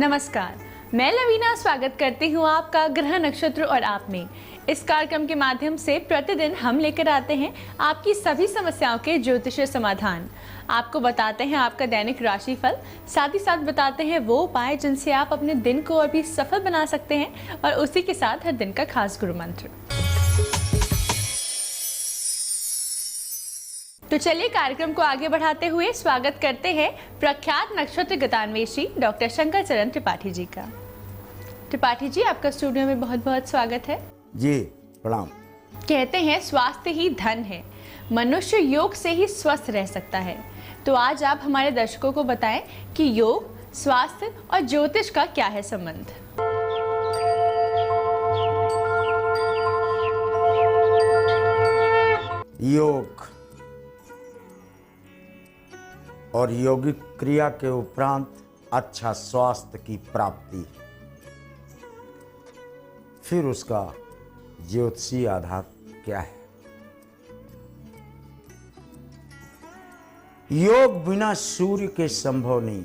नमस्कार, मैं लवीना स्वागत करती हूँ आपका ग्रह नक्षत्र और आप में। इस कार्यक्रम के माध्यम से प्रतिदिन हम लेकर आते हैं आपकी सभी समस्याओं के ज्योतिषीय समाधान। आपको बताते हैं आपका दैनिक राशिफल, साथ ही साथ बताते हैं वो उपाय जिनसे आप अपने दिन को और भी सफल बना सकते हैं और उसी के साथ हर दिन का खास गुरु मंत्र। तो चलिए कार्यक्रम को आगे बढ़ाते हुए स्वागत करते हैं प्रख्यात नक्षत्र गतान्वेषी डॉक्टर शंकर चरण त्रिपाठी जी का। त्रिपाठी जी, आपका स्टूडियो में बहुत बहुत स्वागत है। जी प्रणाम। कहते हैं स्वास्थ्य ही धन है, मनुष्य योग से ही स्वस्थ रह सकता है। तो आज आप हमारे दर्शकों को बताएं कि योग, स्वास्थ्य और ज्योतिष का क्या है संबंध। योग और यौगिक क्रिया के उपरांत अच्छा स्वास्थ्य की प्राप्ति, फिर उसका ज्योतिषीय आधार क्या है। योग बिना सूर्य के संभव नहीं।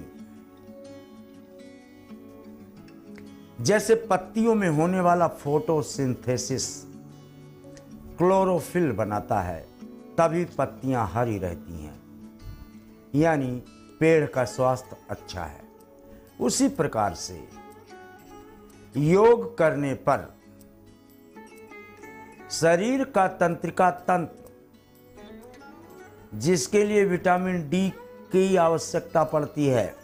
जैसे पत्तियों में होने वाला फोटोसिंथेसिस क्लोरोफिल बनाता है, तभी पत्तियां हरी रहती हैं, यानी पेड़ का स्वास्थ्य अच्छा है। उसी प्रकार से योग करने पर शरीर का तंत्रिका तंत्र, जिसके लिए विटामिन डी की आवश्यकता पड़ती है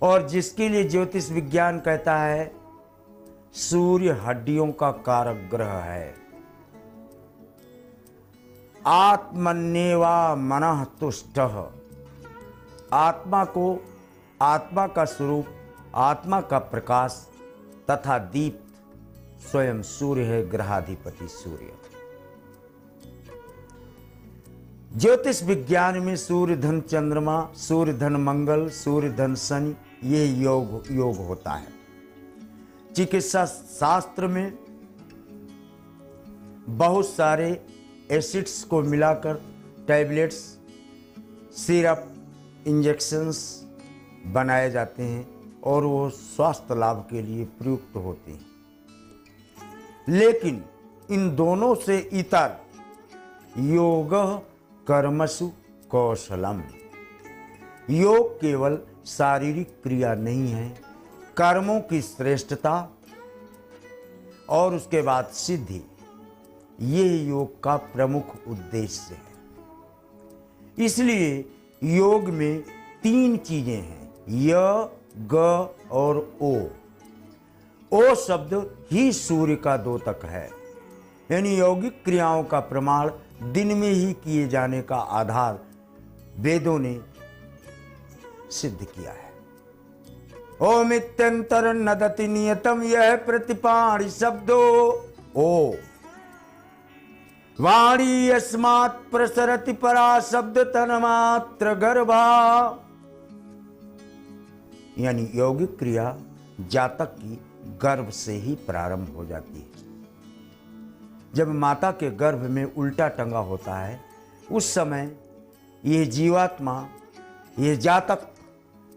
और जिसके लिए ज्योतिष विज्ञान कहता है सूर्य हड्डियों का कारक ग्रह है। आत्मन्येवा मनः तुष्टः, आत्मा को, आत्मा का स्वरूप, आत्मा का प्रकाश तथा दीप्त स्वयं सूर्य है, ग्रहाधिपति सूर्य। ज्योतिष विज्ञान में सूर्य धन चंद्रमा, सूर्य धन मंगल, सूर्य धन शनि, ये योग होता है। चिकित्सा शास्त्र में बहुत सारे एसिड्स को मिलाकर टैबलेट्स, सिरप, इंजेक्शंस बनाए जाते हैं और वो स्वास्थ्य लाभ के लिए प्रयुक्त होते हैं। लेकिन इन दोनों से इतर योग कर्मसु कौशलम, योग केवल शारीरिक क्रिया नहीं है, कर्मों की श्रेष्ठता और उसके बाद सिद्धि, ये योग का प्रमुख उद्देश्य है। इसलिए योग में 3 चीजें हैं, य, ग और ओ। ओ शब्द ही सूर्य का द्योतक है, यानी यौगिक क्रियाओं का प्रमाण दिन में ही किए जाने का आधार वेदों ने सिद्ध किया है। ओम इत्यंतर नदति नियतम यह प्रतिपाणि शब्दो ओ, वाणी अस्मात् प्रसरति परा शब्द तन्मात्र गर्भा, यानी यौगिक क्रिया जातक की गर्भ से ही प्रारंभ हो जाती है। जब माता के गर्भ में उल्टा टंगा होता है, उस समय ये जीवात्मा, ये जातक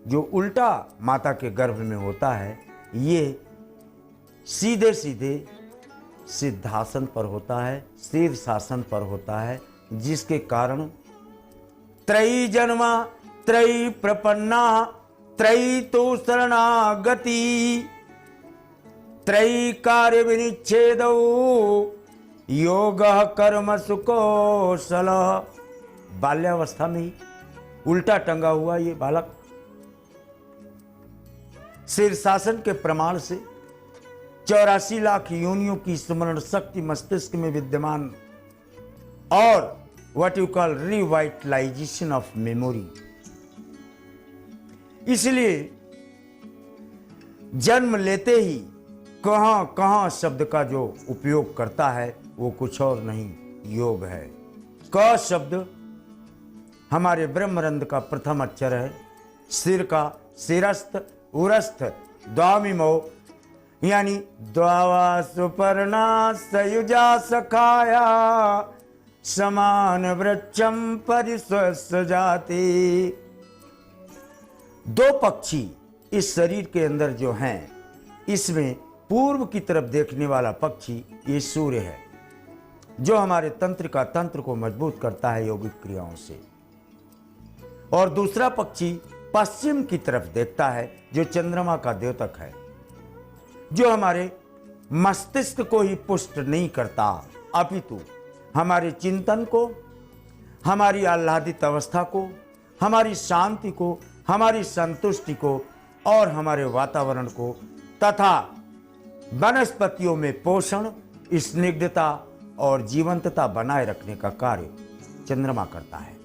जो उल्टा माता के गर्भ में होता है, ये सीधे सीधे सिद्धासन पर होता है, शीर्षासन पर होता है, जिसके कारण त्रयी जन्मा त्रयी प्रपन्ना त्रयी तो शरणागति त्रयी कार्य विनिच्छेदौ योग कर्म सुकौशल। बाल्यावस्था में ही उल्टा टंगा हुआ ये बालक शीर्षासन के प्रमाण से 84 लाख योनियों की स्मरण शक्ति मस्तिष्क में विद्यमान और what you call revitalisation of memory. इसलिए जन्म लेते ही कहां कहां शब्द का जो उपयोग करता है वो कुछ और नहीं, योग है। क शब्द हमारे ब्रह्मरंध्र का प्रथम अक्षर है, सिर का शिरस्थ उरस्थ द्वामिमो, यानी द्वावा सुपर्णा सयुजा सखाया समान वृक्षम परिस्वस्य जाति। 2 पक्षी इस शरीर के अंदर जो हैं, इसमें पूर्व की तरफ देखने वाला पक्षी ये सूर्य है, जो हमारे तंत्र को मजबूत करता है यौगिक क्रियाओं से। और दूसरा पक्षी पश्चिम की तरफ देखता है, जो चंद्रमा का द्योतक है, जो हमारे मस्तिष्क को ही पुष्ट नहीं करता, अपितु हमारे चिंतन को, हमारी आह्लादित अवस्था को, हमारी शांति को, हमारी संतुष्टि को और हमारे वातावरण को तथा वनस्पतियों में पोषण, स्निग्धता और जीवंतता बनाए रखने का कार्य चंद्रमा करता है।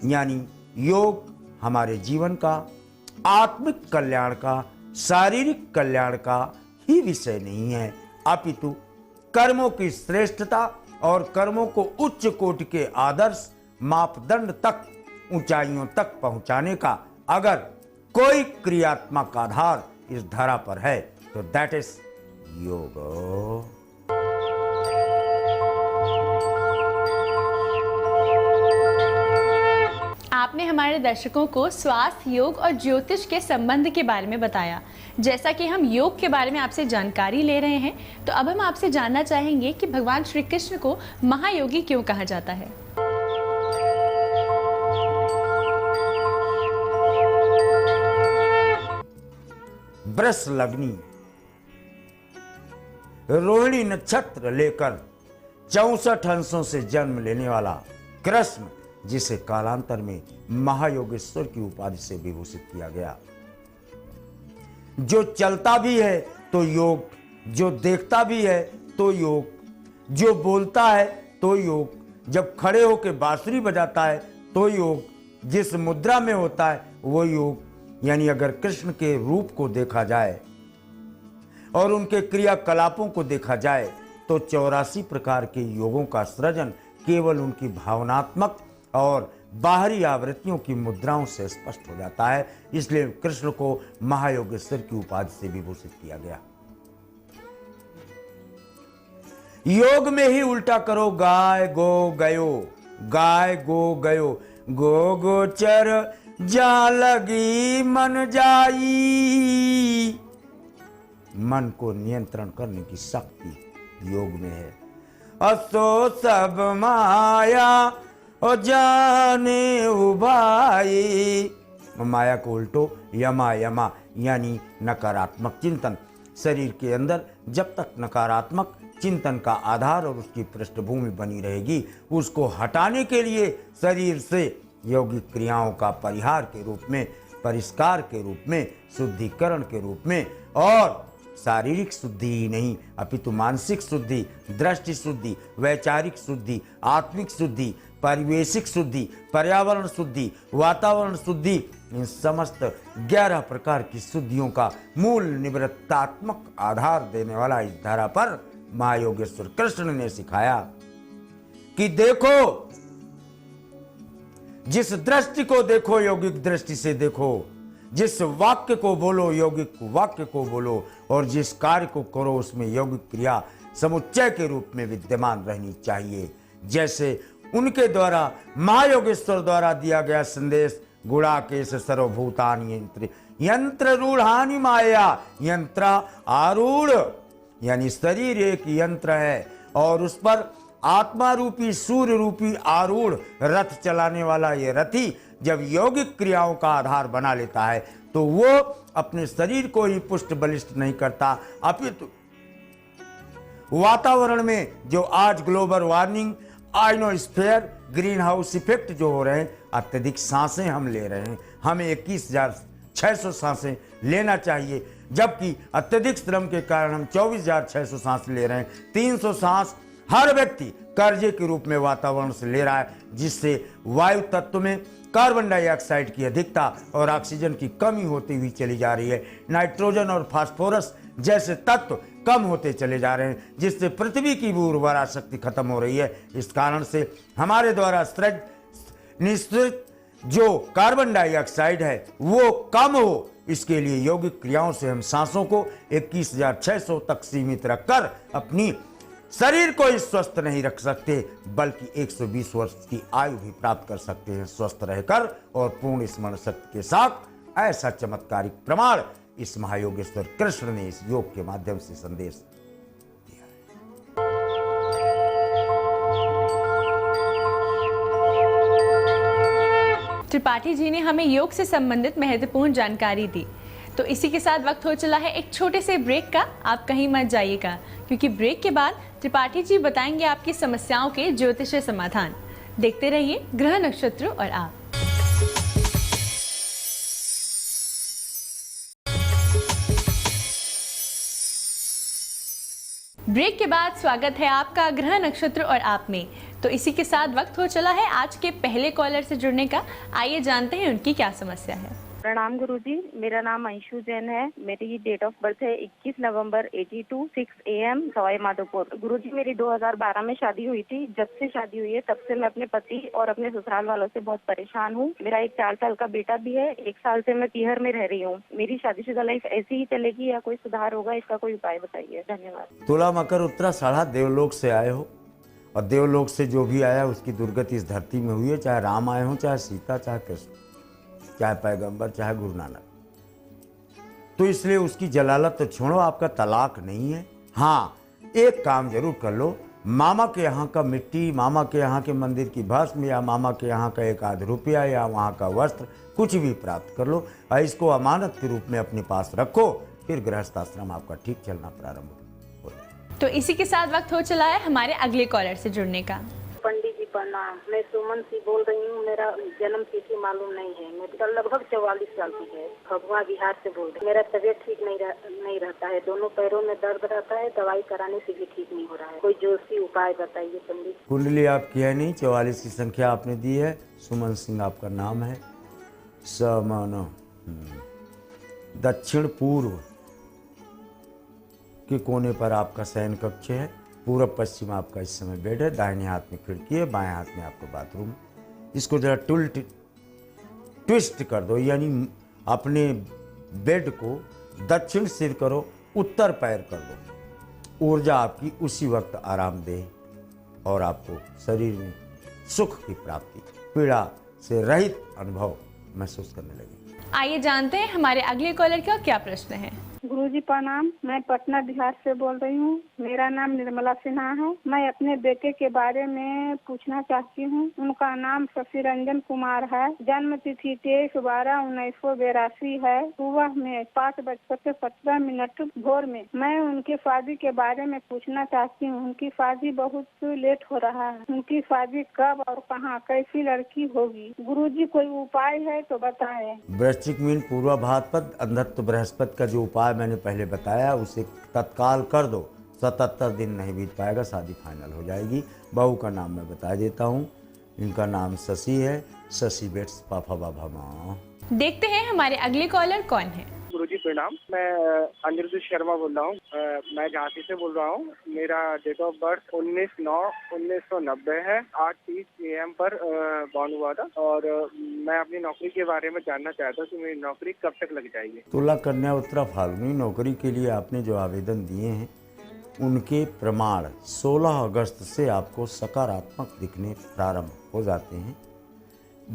यानी योग हमारे जीवन का, आत्मिक कल्याण का, शारीरिक कल्याण का ही विषय नहीं है, अपितु कर्मों की श्रेष्ठता और कर्मों को उच्च कोटि के आदर्श मापदंड तक, ऊंचाइयों तक पहुंचाने का अगर कोई क्रियात्मक आधार इस धरा पर है तो दैट इज योग। आपने हमारे दर्शकों को स्वास्थ्य, योग और ज्योतिष के संबंध के बारे में बताया। जैसा कि हम योग के बारे में आपसे जानकारी ले रहे हैं, तो अब हम आपसे जानना चाहेंगे कि भगवान श्री कृष्ण को महायोगी क्यों कहा जाता है। वृष लग्नी रोहिणी नक्षत्र लेकर 64 हंसों से जन्म लेने वाला कृष्ण, जिसे कालांतर में महायोगेश्वर की उपाधि से विभूषित किया गया, जो चलता भी है तो योग, जो देखता भी है तो योग, जो बोलता है तो योग, जब खड़े होकर बांसुरी बजाता है तो योग, जिस मुद्रा में होता है वो योग। यानी अगर कृष्ण के रूप को देखा जाए और उनके क्रियाकलापों को देखा जाए तो 84 प्रकार के योगों का सृजन केवल उनकी भावनात्मक और बाहरी आवृत्तियों की मुद्राओं से स्पष्ट हो जाता है। इसलिए कृष्ण को महायोगेश्वर की उपाधि से विभूषित किया गया। योग में ही उल्टा करो, गाय गो गयो, गाय गो गयो, गो गोचर जा लगी मन जाई। मन को नियंत्रण करने की शक्ति योग में है। असो सब माया और जाने उबाई। माया को उल्टो यमा यमा, यानी नकारात्मक चिंतन। शरीर के अंदर जब तक नकारात्मक चिंतन का आधार और उसकी पृष्ठभूमि बनी रहेगी, उसको हटाने के लिए शरीर से यौगिक क्रियाओं का परिहार के रूप में, परिष्कार के रूप में, शुद्धिकरण के रूप में, और शारीरिक शुद्धि ही नहीं अपितु मानसिक शुद्धि, दृष्टि शुद्धि, वैचारिक शुद्धि, आत्मिक शुद्धि, परिवेशिक शुद्धि, पर्यावरण शुद्धि, वातावरण शुद्धि, इन समस्त 11 प्रकार की शुद्धियों का मूल निवृत्तात्मक आधार देने वाला इस धारा पर महायोगेश्वर कृष्ण ने सिखाया कि देखो, जिस दृष्टि को देखो यौगिक दृष्टि से देखो, जिस वाक्य को बोलो यौगिक वाक्य को बोलो, और जिस कार्य को करो उसमें यौगिक क्रिया समुच्चय के रूप में विद्यमान रहनी चाहिए। जैसे उनके द्वारा महायोगेश्वर द्वारा दिया गया संदेश, गुणाकेश सर्वभूतानि यंत्र यंत्र रूढ़ानि माया, यंत्र आरूढ़, यानी शरीर एक यंत्र है और उस पर आत्मा रूपी सूर्य रूपी आरूढ़ रथ चलाने वाला ये रथी जब यौगिक क्रियाओं का आधार बना लेता है तो वो अपने शरीर को ही पुष्ट बलिष्ठ नहीं करता, अपितु वातावरण में जो आज global warming, ionosphere, green house effect जो हो रहे हैं, अत्यधिक सांसें हम ले रहे हैं, हमें 21,600 सांसें लेना चाहिए, जबकि अत्यधिक श्रम के कारण हम 24,600 सांस ले रहे हैं। 300 सांस हर व्यक्ति कर्जे के रूप में वातावरण से ले रहा है, जिससे वायु तत्व में कार्बन डाइऑक्साइड की अधिकता और ऑक्सीजन की कमी होती हुई चली जा रही है। नाइट्रोजन और फास्फोरस जैसे तत्व कम होते चले जा रहे हैं, जिससे पृथ्वी की भी उर्वरा शक्ति खत्म हो रही है। इस कारण से हमारे द्वारा निश्चित जो कार्बन डाइऑक्साइड है वो कम हो, इसके लिए यौगिक क्रियाओं से हम सांसों को 21,600 तक सीमित रखकर अपनी शरीर को ही स्वस्थ नहीं रख सकते, बल्कि 120 वर्ष की आयु भी प्राप्त कर सकते हैं स्वस्थ रहकर और पूर्ण स्मरण शक्ति के साथ। ऐसा चमत्कारिक प्रमाण इस महायोगेश्वर कृष्ण ने इस योग के माध्यम से संदेश दिया है। त्रिपाठी जी ने हमें योग से संबंधित महत्वपूर्ण जानकारी दी। तो इसी के साथ वक्त हो चला है एक छोटे से ब्रेक का। आप कहीं मत जाइएगा, क्योंकि ब्रेक के बाद त्रिपाठी जी बताएंगे आपकी समस्याओं के ज्योतिषीय समाधान। देखते रहिए ग्रह नक्षत्र और आप। ब्रेक के बाद स्वागत है आपका ग्रह नक्षत्र और आप में। तो इसी के साथ वक्त हो चला है आज के पहले कॉलर से जुड़ने का। आइए जानते हैं उनकी क्या समस्या है। प्रणाम गुरुजी, मेरा नाम अंशु जैन है। मेरी डेट ऑफ बर्थ है 21 नवंबर 82 6 AM सवाई माधोपुर। गुरुजी, मेरी 2012 में शादी हुई थी। जब से शादी हुई है तब से मैं अपने पति और अपने ससुराल वालों से बहुत परेशान हूँ। मेरा एक 4 साल का बेटा भी है। 1 साल से मैं पीहर में रह रही हूँ। मेरी शादीशुदा लाइफ ऐसी ही चलेगी या कोई सुधार होगा? इसका कोई उपाय बताइए, धन्यवाद। तुला मकर उत्तरा साढ़ा देवलोक से आए हो, और देवलोक से जो भी आया उसकी दुर्गति इस धरती में हुई है। चाहे राम आए हो, चाहे सीता, चाहे कृष्ण, चाहे पैगंबर, चाहे गुरु नानक। तो इसलिए उसकी जलालत तो छोड़ो, आपका तलाक नहीं है। हाँ, एक काम जरूर कर लो, मामा के यहाँ का मिट्टी, मामा के यहाँ के मंदिर की भस्म, या मामा के यहाँ का 1 आध रुपया, या वहाँ का वस्त्र, कुछ भी प्राप्त कर लो और इसको अमानत के रूप में अपने पास रखो। फिर गृहस्थाश्रम आपका ठीक चलना प्रारंभ हो जाए। तो इसी के साथ वक्त हो चला है हमारे अगले कॉलर से जुड़ने का। पंडित जी प्रणाम, मैं सुमन सी बोल रही हूँ। मेरा जन्म तिथि मालूम नहीं है। मेरा लगभग 44 साल की है। भगवा बिहार से बोल रही हूँ। मेरा तबीयत ठीक नहीं रहता है। दोनों पैरों में दर्द रहता है। दवाई कराने से भी ठीक नहीं हो रहा है। कोई जोशी उपाय बताइए पंडित। कुंडली आपकी है नहीं, 44 की संख्या आपने दी है। सुमन सिंह आपका नाम है। समन दक्षिण पूर्व के कोने पर आपका शयन कक्ष है। पूर्व पश्चिम आपका इस समय बेड है। दाहिने हाथ में खिड़की है, बाएं हाथ में आपका बाथरूम। इसको जरा ट्विस्ट कर दो, यानी अपने बेड को दक्षिण सिर करो, उत्तर पैर कर दो। ऊर्जा आपकी उसी वक्त आराम दे और आपको शरीर में सुख की प्राप्ति, पीड़ा से रहित अनुभव महसूस करने लगे। आइए जानते हैं हमारे अगले कॉलर का क्या प्रश्न है। गुरुजी प्रणाम, मैं पटना बिहार से बोल रही हूँ। मेरा नाम निर्मला सिन्हा है। मैं अपने बेटे के बारे में पूछना चाहती हूँ। उनका नाम शशि रंजन कुमार है। जन्म तिथि 23/12/1982 है। सुबह में 5:17 भोर में। मैं उनके शादी के बारे में पूछना चाहती हूँ। उनकी शादी बहुत लेट हो रहा है। उनकी शादी कब और कहाँ, कैसी लड़की होगी? गुरुजी, कोई उपाय है तो बताएं। वृश्चिक मीन पूर्वाभाद्रपद अंधत्व बृहस्पति का जो उपाय मैंने पहले बताया उसे तत्काल कर दो। 77 दिन नहीं बीत पाएगा, शादी फाइनल हो जाएगी। बहू का नाम मैं बता देता हूँ। इनका नाम शशि है। शशि बेट्स पापा बाबा माँ। देखते हैं हमारे अगले कॉलर कौन है। गुरुजी प्रणाम, मैं अनिरुद्ध शर्मा बोल रहा हूँ। मैं झांसी से बोल रहा हूँ। मेरा डेट ऑफ बर्थ 19/9/1990 है। 8:30 AM पर बॉर्न हुआ था। और मैं अपनी नौकरी के बारे में जानना चाहता हूँ कि मेरी नौकरी कब तक लग जाएगी। तुला कन्या उत्तरा फाल्गुनी नौकरी के लिए आपने जो आवेदन दिए हैं उनके प्रमाण 16 अगस्त से आपको सकारात्मक दिखने प्रारंभ हो जाते हैं।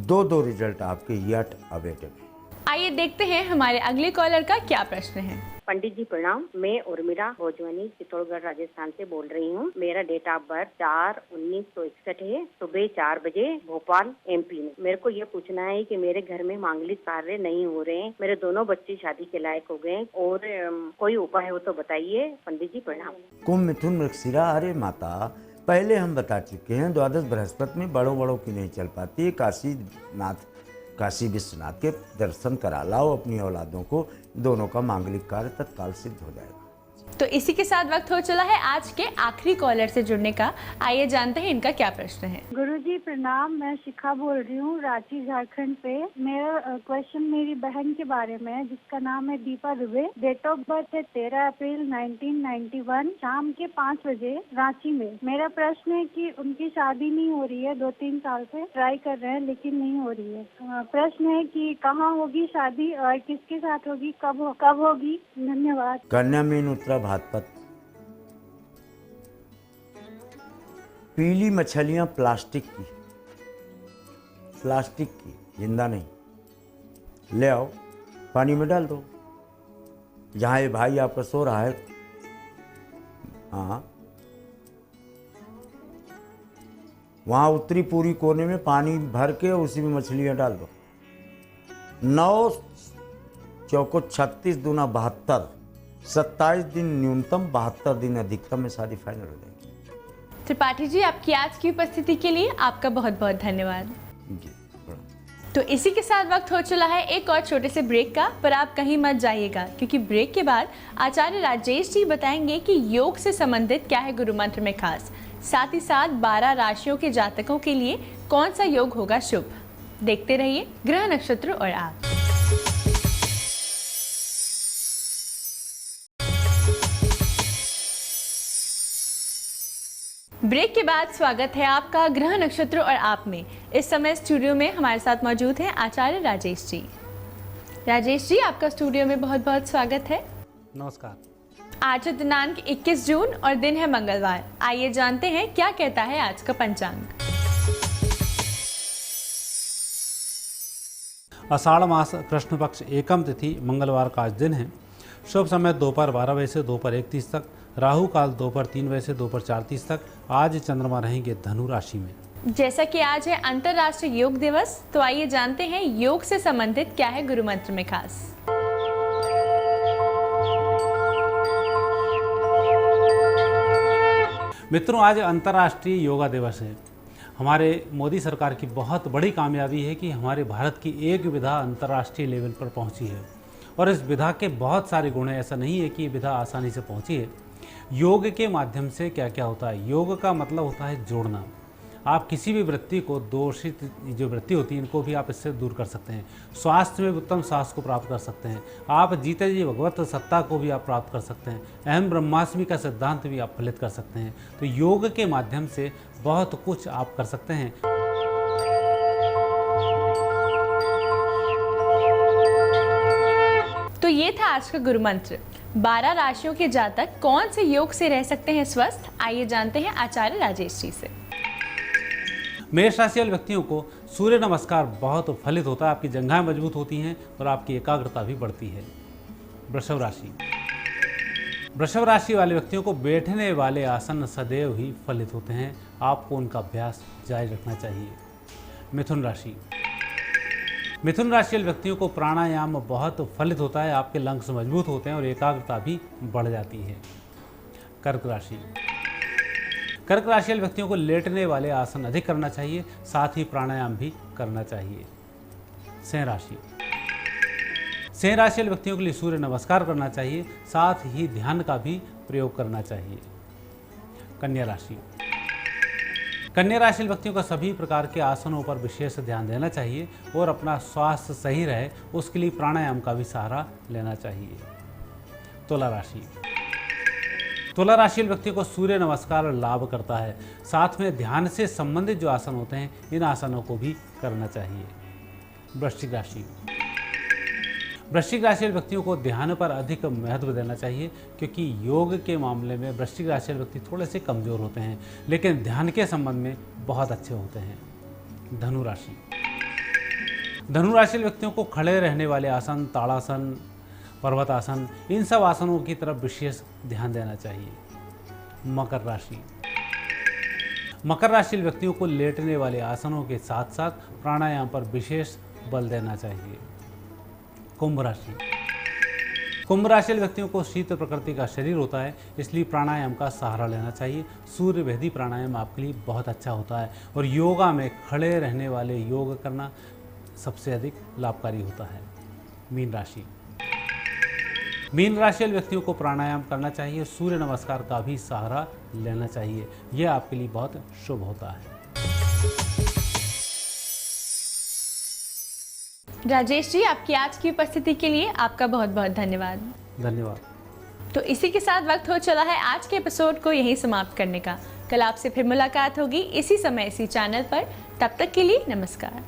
2 रिजल्ट आपके यट अवेटेड हैं। आइए देखते हैं हमारे अगले कॉलर का क्या प्रश्न है। पंडित जी प्रणाम, मैं उर्मिला भोजवनी चित्तौड़गढ़ राजस्थान से बोल रही हूँ। मेरा डेट ऑफ बर्थ 4/1961 है। सुबह 4 बजे भोपाल MP में। मेरे को ये पूछना है कि मेरे घर में मांगलिक कार्य नहीं हो रहे हैं। मेरे दोनों बच्चे शादी के लायक हो गए और कोई उपाय हो तो बताइए पंडित जी प्रणाम। कुंभ मिथुन मृगशिरा। अरे माता, पहले हम बता चुके हैं, द्वादश बृहस्पति में बड़ों की नहीं चल पाती। काशी विश्वनाथ के दर्शन करा लाओ अपनी औलादों को। दोनों का मांगलिक कार्य तत्काल सिद्ध हो जाएगा। तो इसी के साथ वक्त हो चला है आज के आखिरी कॉलर से जुड़ने का। आइए जानते हैं इनका क्या प्रश्न है। गुरुजी प्रणाम, मैं शिखा बोल रही हूँ, रांची झारखंड से। मेरा क्वेश्चन मेरी बहन के बारे में है जिसका नाम है Deepa Dubey. Date of birth है 13 अप्रैल 1991, शाम के 5 बजे रांची में। मेरा प्रश्न है कि उनकी शादी नहीं हो रही है। 2-3 साल से ट्राई कर रहे हैं लेकिन नहीं हो रही है। प्रश्न है कि कहाँ होगी शादी और किसके साथ होगी, कब होगी? धन्यवाद। कन्या मीन उत्तरा भाद्रपद। पीली मछलियां प्लास्टिक की, जिंदा नहीं। ले आओ, पानी में डाल दो, जहाँ ये भाई आपका सो रहा है, हाँ, वहाँ उत्तरी पूरी कोने में पानी भर के उसी में मछलियाँ डाल दो। 9 चौको 36 दूना 72, 27 दिन न्यूनतम, 72 दिन अधिकतम में शादी फाइनल हो जाएगी। त्रिपाठी जी, आपकी आज की उपस्थिति के लिए आपका बहुत बहुत धन्यवाद। जी, बड़ा। तो इसी के साथ वक्त हो चला है एक और छोटे से ब्रेक का, पर आप कहीं मत जाइएगा, क्योंकि ब्रेक के बाद आचार्य राजेश जी बताएंगे कि योग से संबंधित क्या है गुरु मंत्र में खास। साथ ही साथ 12 राशियों के जातकों के लिए कौन सा योग होगा शुभ। देखते रहिए ग्रह नक्षत्र और आप। ब्रेक के बाद स्वागत है आपका ग्रह नक्षत्र और आप में। इस समय स्टूडियो में हमारे साथ मौजूद हैं आचार्य राजेश जी। राजेश जी, आपका स्टूडियो में बहुत बहुत स्वागत है। नमस्कार। आज है दिनांक 21 जून और दिन है मंगलवार। आइए जानते हैं क्या कहता है आज का पंचांग। आषाढ़ मास कृष्ण पक्ष एकम तिथि मंगलवार का आज दिन है। शुभ समय दोपहर 12 बजे से दोपहर 1:30 तक, राहु काल दोपहर 3 बजे से दोपहर 4:30 तक। आज चंद्रमा रहेंगे धनु राशि में। जैसा कि आज है अंतर्राष्ट्रीय योग दिवस, तो आइए जानते हैं योग से संबंधित क्या है गुरु मंत्र में खास। मित्रों, आज अंतर्राष्ट्रीय योगा दिवस है। हमारे मोदी सरकार की बहुत बड़ी कामयाबी है कि हमारे भारत की एक विधा अंतर्राष्ट्रीय लेवल पर पहुंची है, और इस विधा के बहुत सारे गुण हैं। ऐसा नहीं है कि ये विधा आसानी से पहुंची है। योग के माध्यम से क्या क्या होता है? योग का मतलब होता है जोड़ना। आप किसी भी वृत्ति को, दोषित जो वृत्ति होती है, इनको भी आप इससे दूर कर सकते हैं। स्वास्थ्य में उत्तम स्वास्थ्य को प्राप्त कर सकते हैं। आप जीते जी भगवत सत्ता को भी आप प्राप्त कर सकते हैं। अहम ब्रह्मास्मि का सिद्धांत भी आप फलित कर सकते हैं। तो योग के माध्यम से बहुत कुछ आप कर सकते हैं। तो ये था आज का गुरु मंत्र। 12 राशियों के जातक कौन से योग से रह सकते हैं स्वस्थ, आइए जानते हैं आचार्य राजेश जी से। मेष राशि वाले व्यक्तियों को सूर्य नमस्कार बहुत फलित होता है। आपकी जंघाएं मजबूत होती हैं और आपकी एकाग्रता भी बढ़ती है। वृषभ राशि। वृषभ राशि वाले व्यक्तियों को बैठने वाले आसन सदैव ही फलित होते हैं। आपको उनका अभ्यास जारी रखना चाहिए। मिथुन राशि। मिथुन राशि वाले व्यक्तियों को प्राणायाम बहुत फलित होता है। आपके लंग्स मजबूत होते हैं और एकाग्रता भी बढ़ जाती है। कर्क राशि। कर्क राशि वाले व्यक्तियों को लेटने वाले आसन अधिक करना चाहिए, साथ ही प्राणायाम भी करना चाहिए। सिंह राशि। सिंह राशि वाले व्यक्तियों के लिए सूर्य नमस्कार करना चाहिए, साथ ही ध्यान का भी प्रयोग करना चाहिए। कन्या राशि। कन्या राशि वाले व्यक्तियों को सभी प्रकार के आसनों पर विशेष ध्यान देना चाहिए और अपना स्वास्थ्य सही रहे उसके लिए प्राणायाम का भी सहारा लेना चाहिए। तुला राशि। तुला राशि वाले व्यक्तियों को सूर्य नमस्कार लाभ करता है, साथ में ध्यान से संबंधित जो आसन होते हैं इन आसनों को भी करना चाहिए। वृश्चिक राशि। वृश्चिक राशि वाले व्यक्तियों को ध्यान पर अधिक महत्व देना चाहिए, क्योंकि योग के मामले में वृश्चिक राशि वाले व्यक्ति थोड़े से कमजोर होते हैं, लेकिन ध्यान के संबंध में बहुत अच्छे होते हैं। धनु राशि। धनु राशि वाले व्यक्तियों को खड़े रहने वाले आसन, ताड़ासन, पर्वतासन, इन सब आसनों की तरफ विशेष ध्यान देना चाहिए। मकर राशि। मकर राशि व्यक्तियों को लेटने वाले आसनों के साथ साथ प्राणायाम पर विशेष बल देना चाहिए। कुंभ राशि। कुंभ राशि व्यक्तियों को शीत प्रकृति का शरीर होता है, इसलिए प्राणायाम का सहारा लेना चाहिए। सूर्य भेदी प्राणायाम आपके लिए बहुत अच्छा होता है और योगा में खड़े रहने वाले योग करना सबसे अधिक लाभकारी होता है। मीन राशि। मीन राशि व्यक्तियों को प्राणायाम करना चाहिए, सूर्य नमस्कार का भी सहारा लेना चाहिए। यह आपके लिए बहुत शुभ होता है। राजेश जी, आपकी आज की उपस्थिति के लिए आपका बहुत बहुत धन्यवाद। धन्यवाद। तो इसी के साथ वक्त हो चला है आज के एपिसोड को यहीं समाप्त करने का। कल आपसे फिर मुलाकात होगी इसी समय इसी चैनल पर। तब तक के लिए नमस्कार।